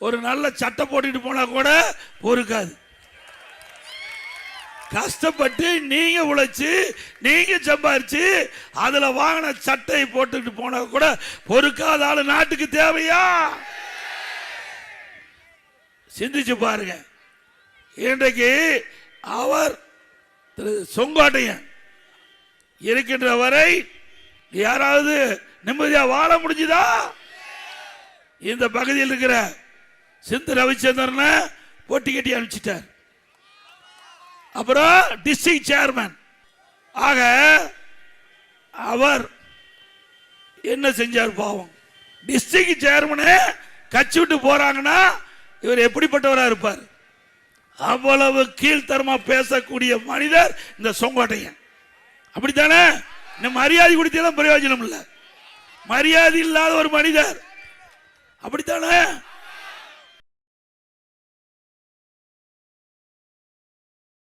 ஒரு நல்ல சட்டை போட்டுட்டு போனா கூட பொறுக்காது. கஷ்டப்பட்டு நீங்க உழைச்சு நீங்க சம்பாரிச்சு அதுல வாங்கின சட்டையை போட்டுட்டு போனா கூட பொறுக்காத ஆளு நாட்டுக்கு தேவையா? சிந்திச்சு பாருங்க. இன்றைக்கு அவர் செங்கோட்டையன் இருக்கின்ற வரை யாராவது நிம்மதியா வாழ முடிஞ்சுதா? இந்த பகுதியில் இருக்கிற சிந்து ரவிச்சந்திரன் போட்டி கட்டி அனுப்பிச்சிட்டார். அப்புறம் டிஸ்ட்ரிக்ட் சேர்மன் ஆக அவர் என்ன செஞ்சார் பாவம். டிஸ்ட்ரிக்ட் சேர்மனே கட்சி விட்டு போறாங்கன்னா இவர் எப்படிப்பட்டவரா இருப்பார்? அவ்வளவு கீழ்த்தரமா பேசக்கூடிய மனிதர் இந்த செங்கோட்டையன். அப்படித்தானே? மரியாதை கொடுத்தாலும் பிரயோஜனம் இல்லை. மரியாதை இல்லாத ஒரு மனிதர். அப்படித்தானே?